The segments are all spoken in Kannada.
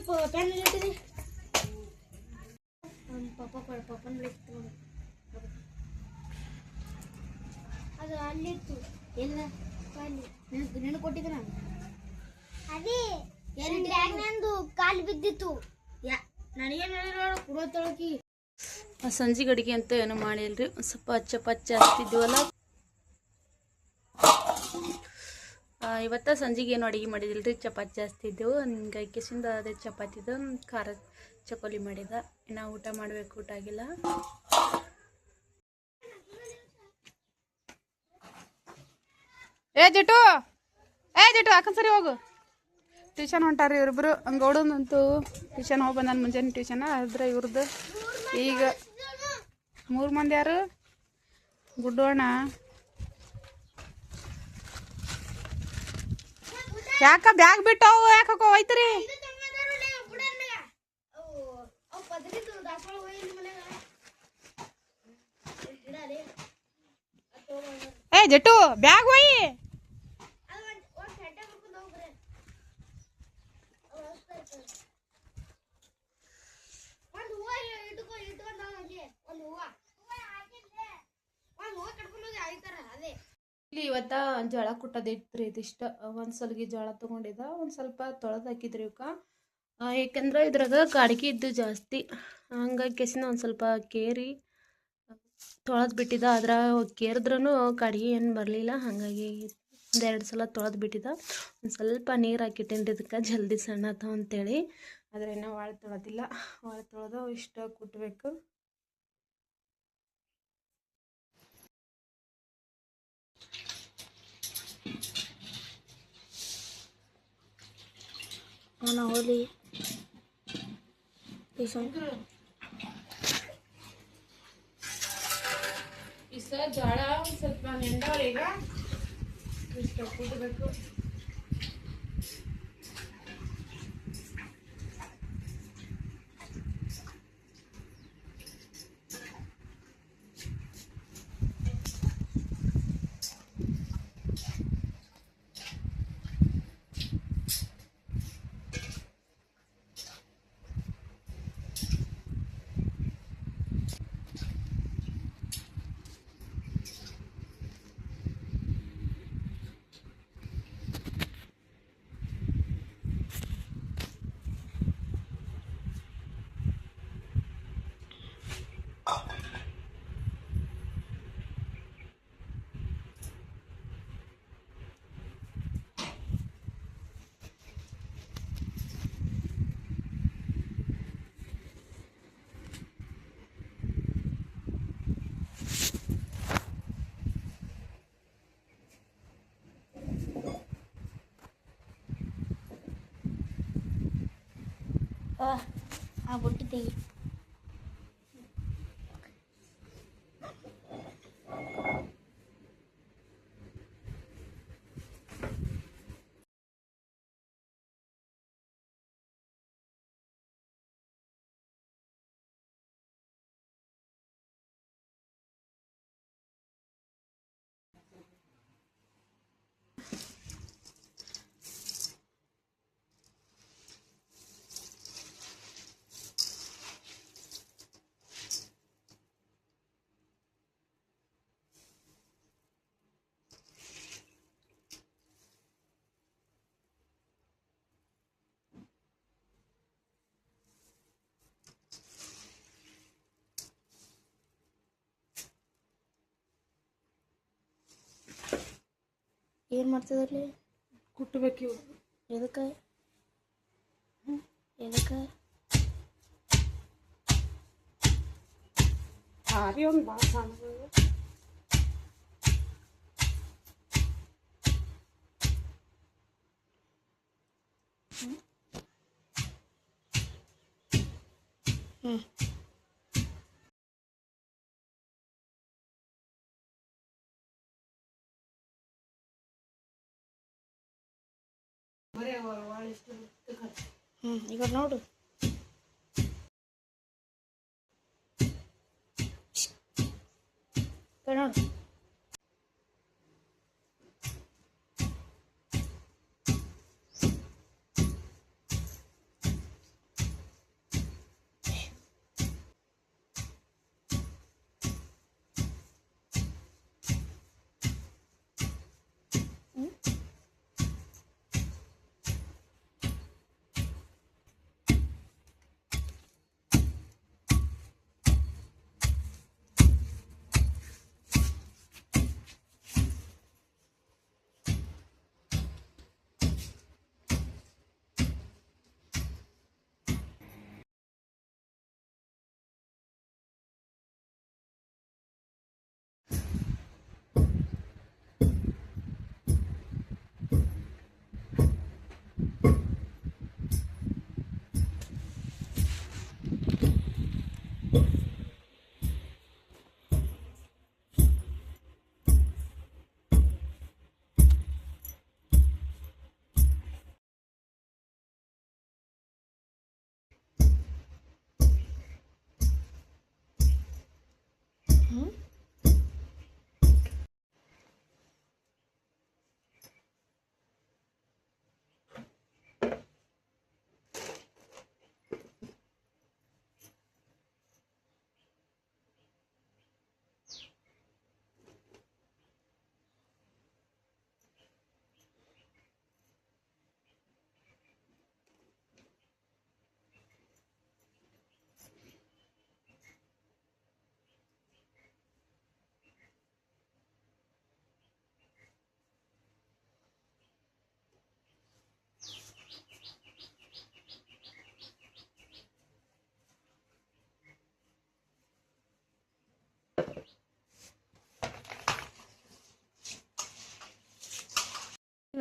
ಪ್ಯಾನ್ ಇಟ್ಟಿದೆ ಪಪ್ಪನ ಬಿಡ್ತು ಅದು ಅಲ್ಲಿತ್ತು ಎಲ್ಲ ನಿನಗೆ ಕೊಟ್ಟಿದ್ದೆ ನಾನು ಅದೇ ಬ್ಯಾಗ್ನಂದು ಕಾಲು ಬಿದ್ದಿತ್ತು ನನಗೆ ಕೊಡೋತಳಕಿ ಸಂಜೆ ಗಡಿಗೆ ಅಂತ ಏನು ಮಾಡಿಲ್ರಿ ಸ್ವಲ್ಪ ಚಪಾತಿ ಹಚ್ತಿದ್ವಲ್ಲ ಇವತ್ತು ಸಂಜೆಗೆ ಏನು ಅಡುಗೆ ಮಾಡಿದಿಲ್ರಿ ಚಪಾತಿ ಜಾಸ್ತಿ ಇದ್ದೆವು ಹಿಂಗಾಗಿ ಕಿಸಿಂದ ಅದೇ ಚಪಾತಿದು ಖಾರ ಚಕೋಲಿ ಮಾಡಿದ ಇನ್ನು ಊಟ ಮಾಡಬೇಕು ಊಟ ಆಗಿಲ್ಲ ಏ ಜಟು ಅಕ್ಕನ ಸರಿ ಹೋಗು ಟ್ಯೂಷನ್ ಹೊಂಟಾರಿ ಇವ್ರಿಬ್ರು ಗೌಡನಂತೂ ಟ್ಯೂಷನ್ ಹೋಗಿ ಬಂದಾನ ಮುಂಜಾನೆ ಟ್ಯೂಷನ್ ಆದ್ರೆ ಇವ್ರದ್ದು ಈಗ 3 ಮಂದಿ ಯಾರು ಗುಡ್ಡೋಣ ಯಾಕ ಬ್ಯಾಗ್ ಬಿಟ್ಟು ಯಾಕೋ ಹೋಯ್ತ್ರಿ ಏ ಜಟ್ಟು ಬ್ಯಾಗ್ ಹೋಯ್ ಇಲ್ಲಿ ಇವತ್ತ ಜೋಳ ಕುಟ್ಟದಿತ್ರಿ ಇದಿಷ್ಟ ಒಂದ್ ಸಲಿಗೆ ಜೋಳ ತಗೊಂಡಿದ್ದ ಒಂದ್ ಸ್ವಲ್ಪ ತೊಳೆದು ಹಾಕಿದ್ರಿ ಇವಕ್ಕ ಯಾಕಂದ್ರೆ ಇದ್ರಾಗ ಕಾಡಿಗೆ ಇದ್ದು ಜಾಸ್ತಿ ಹಂಗಾಗಿ ಕೆಸಿನ ಒಂದ್ ಸ್ವಲ್ಪ ಕೇರಿ ತೊಳೆದು ಬಿಟ್ಟಿದ್ದ ಅದ್ರ ಕೇರಿದ್ರೂ ಕಾಡಿಗೆ ಏನು ಬರಲಿಲ್ಲ ಹಾಗಾಗಿ ಒಂದೆರಡು ಸಲ ತೊಳೆದು ಬಿಟ್ಟಿದ್ದ ಒಂದು ಸ್ವಲ್ಪ ನೀರು ಹಾಕಿಟ್ಟೇನ್ರಿ ಇದಕ್ಕೆ ಜಲ್ದಿ ಸಣ್ಣ ಆತಾವ ಅಂತೇಳಿ ಆದರೆ ಇನ್ನೂ ಒಳ ತೊಳೆದಿಲ್ಲ ಒಳ ತೊಳೆದು ಇಷ್ಟ ಕುಟ್ಟಬೇಕು ನಾನು ಹೋಲಿ ಜೋಳ ಸ್ವಲ್ಪ ನೆಂದವ್ರಿ ಈಗ ಇಷ್ಟ ಕುಟ್ಟಬೇಕು ಆ ಬುಟ್ಟಿ ತೆಗಿ ಏನು ಮಾಡ್ತಿದ್ರಲ್ಲಿ ಕುಟ್ಟಬೇಕು ಇವು ಎದಕ್ಕೆ ಭಾರಿ ಒಂದು ಭಾಳ ಸಣ್ಣ ಈಗ ನೋಡು ನೋಡು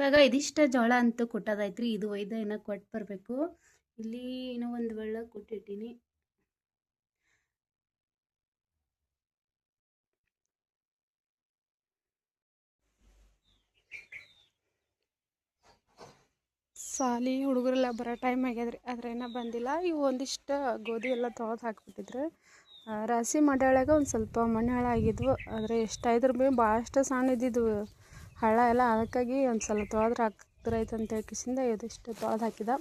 ಇದ್ರಾಗ ಇದಿಷ್ಟ ಜೋಳ ಅಂತೂ ಕೊಟ್ಟೋದೈತ್ರಿ. ಇದು ಒಯ್ದ ಏನೋ ಕೊಟ್ಟು ಬರಬೇಕು. ಇಲ್ಲಿ ಏನೋ ಒಂದು ಬೆಳ್ಳ ಕೊಟ್ಟಿಟ್ಟಿನಿ. ಸಾಲಿ ಹುಡುಗರೆಲ್ಲ ಬರೋ ಟೈಮ್ ಆಗ್ಯದ್ರಿ, ಆದ್ರೆ ಏನೋ ಬಂದಿಲ್ಲ. ಇವು ಒಂದಿಷ್ಟು ಗೋಧಿ ಎಲ್ಲ ತೊಳೆದು ಹಾಕ್ಬಿಟ್ಟಿದ್ರು. ರಾಶಿ ಮಾಡ್ಯಾಳಾಗ ಒಂದು ಸ್ವಲ್ಪ ಮಣ್ಣು ಹಳ ಆಗಿದ್ವು, ಆದರೆ ಎಷ್ಟಾಯ್ತು ಭೀ ಭಾಳಷ್ಟು ಸಣ್ಣ ಇದ್ದಿದ್ವು ಹಳ್ಳ ಎಲ್ಲ. ಅದಕ್ಕಾಗಿ ಒಂದು ಸಲ ತೊಳೆದ್ರೆ ಹಾಕ್ತಿರೈತೆ ಅಂತ ಹೇಳ್ಕಿಸಿಂದ ಇದಿಷ್ಟು ತೊಳೆದು ಹಾಕಿದ.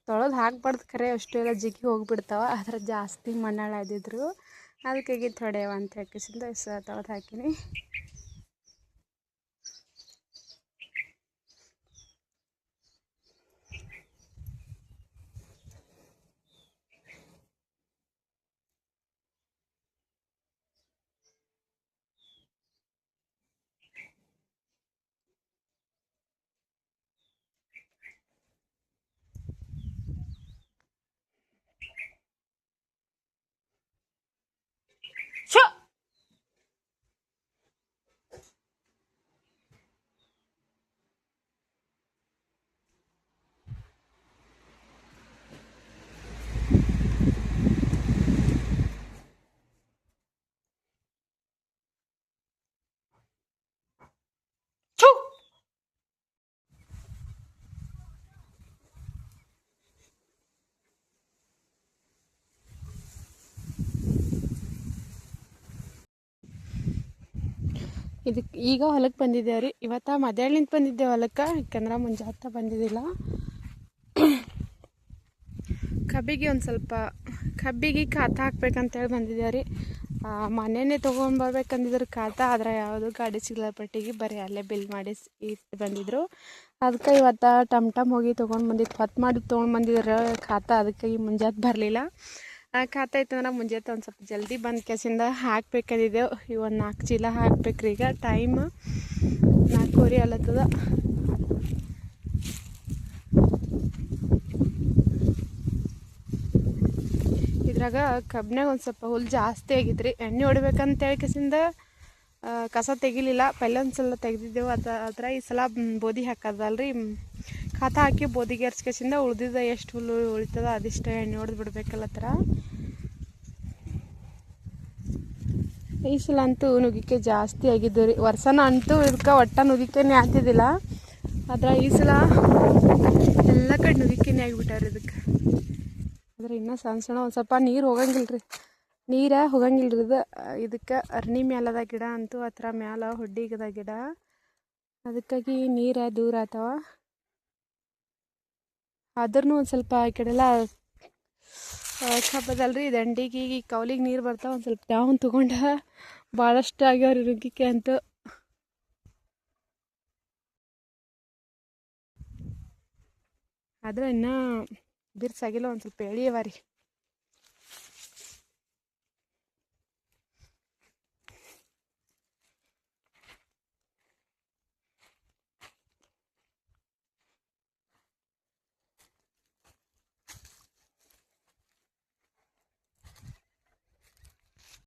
ತೊಳೆದು ಹಾಕ್ಬಾರ್ದು ಖರೆ, ಅಷ್ಟು ಎಲ್ಲ ಜಿಗಿ ಹೋಗಿಬಿಡ್ತಾವೆ. ಆದರೆ ಜಾಸ್ತಿ ಮಣ್ಣು ಹಳ ಇದ್ದಿದ್ರು, ಅದಕ್ಕಾಗಿ ತೊಡೆಯವ ಅಂತ ಹೇಳ್ಕಿಸಿಂದ ತೊಳೆದು ಹಾಕಿನಿ. ಇದಕ್ಕೆ ಈಗ ಹೊಲಕ್ಕೆ ಬಂದಿದ್ದೇವೆ ರೀ. ಇವತ್ತು ಮಧ್ಯಾಹ್ನದಿಂದ ಬಂದಿದ್ದೇವೆ ಹೊಲಕ್ಕೆ, ಯಾಕಂದ್ರೆ ಮುಂಜಾನೆ ಬಂದಿದ್ದಿಲ್ಲ. ಕಬ್ಬಿಗೆ ಒಂದು ಸ್ವಲ್ಪ ಖಾತ ಹಾಕ್ಬೇಕಂತೇಳಿ ಬಂದಿದ್ದೇವೆ ರೀ. ಮನೆಯೇ ತೊಗೊಂಡ್ಬರ್ಬೇಕಂದಿದ್ರು ಖಾತ, ಆದರೆ ಯಾವುದು ಗಾಡಿ ಸಿಗ್ಲಪಟ್ಟಿಗೆ ಬರೀ ಅಲ್ಲೇ ಬಿಲ್ ಮಾಡಿ ಇಟ್ಟು ಬಂದಿದ್ರು. ಅದಕ್ಕೆ ಇವತ್ತು ಟಮ್ ಹೋಗಿ ತೊಗೊಂಡು ಬಂದಿದ್ದು, ಹೊತ್ತು ಮಾಡಿ ತೊಗೊಂಡು ಬಂದಿದ್ರು ಖಾತ. ಅದಕ್ಕಾಗಿ ಮುಂಜಾನೆ ಬರಲಿಲ್ಲ. ಖಾತ ಇತ್ತಂದ್ರೆ ಮುಂಜಾನೆ ಒಂದು ಸ್ವಲ್ಪ ಜಲ್ದಿ ಬಂದು ಕೆಸಿಂದ ಹಾಕ್ಬೇಕಂದಿದ್ದೆವು. ಒಂದು 4 ಚೀಲ ಹಾಕ್ಬೇಕ್ರಿ. ಈಗ ಟೈಮ್ 4:15 ಅಲ್ಲತ್ತದ. ಇದ್ರಾಗ ಕಬ್ಬಿನಾಗ ಒಂದು ಸ್ವಲ್ಪ ಹುಲ್ಲು ಜಾಸ್ತಿ ಆಗಿದ್ರಿ. ಎಣ್ಣೆ ಹೊಡಿಬೇಕಂತೇಳಿ ಕೆಸಿಂದ ಕಸ ತೆಗಿಲಿಲ್ಲ. ಪೆಲ್ಲ ಒಂದು ಸಲ ತೆಗೆದಿದ್ದೆವು. ಅದ್ರ ಈ ಸಲ ಬೋದಿ ಹಾಕೋದಲ್ರಿ, ಖಾತ ಹಾಕಿ ಬೋದಿಗೆ ಎರ್ಸ್ಕೆಸಿಂದ ಉಳ್ದಿದ್ದ ಎಷ್ಟು ಹುಲ್ಲು ಉಳಿತದ ಅದಿಷ್ಟು ಎಣ್ಣೆ ಹೊಡೆದು ಬಿಡ್ಬೇಕಲ್ಲತ್ರ. ಈ ಸಲ ಅಂತೂ ನುಗ್ಗಿಕೆ ಜಾಸ್ತಿ ಆಗಿದ್ದು ರೀ. ವರ್ಷನ ಅಂತೂ ಇದಕ್ಕೆ ಒಟ್ಟ ನುಗ್ಗಿಕೆನೇ ಆಗ್ತಿದ್ದಿಲ್ಲ, ಆದ್ರೆ ಈ ಸಲ ಎಲ್ಲ ಕಡೆ ನುಗ್ಗಿಕೆನೇ ಆಗಿಬಿಟ್ಟಾವ್ರಿ ಇದಕ್ಕೆ. ಆದರೆ ಇನ್ನೂ ಸಣ್ಣ ಒಂದು ಸ್ವಲ್ಪ ನೀರು ಹೋಗಂಗಿಲ್ಲ ರೀ. ಇದಕ್ಕೆ ಅರ್ನಿ ಮ್ಯಾಲದ ಗಿಡ ಅಂತೂ ಆ ಥರ ಮ್ಯಾಲ ಹೊಡ್ಡಿಗದ ಗಿಡ, ಅದಕ್ಕಾಗಿ ನೀರು ದೂರ ಆತವ. ಆದ್ರೂ ಒಂದು ಸ್ವಲ್ಪ ಈ ಕಡೆಲ್ಲ ಕಬ್ಬದಲ್ರಿ, ದಂಡಿಗೆ ಈ ಕೌಲಿಗೆ ನೀರು ಬರ್ತಾವೆ. ಒಂದು ಸ್ವಲ್ಪ ಡೌನ್ ತೊಗೊಂಡು ಭಾಳಷ್ಟು ಆಗ್ಯಾವ್ರಿ ನುಗ್ಗಿಕೆ ಅಂತೂ. ಆದ್ರೆ ಇನ್ನೂ ಬಿರ್ಸಾಗಿಲ್ಲ, ಒಂದು ಸ್ವಲ್ಪ ಎಳಿಯವ ರೀ.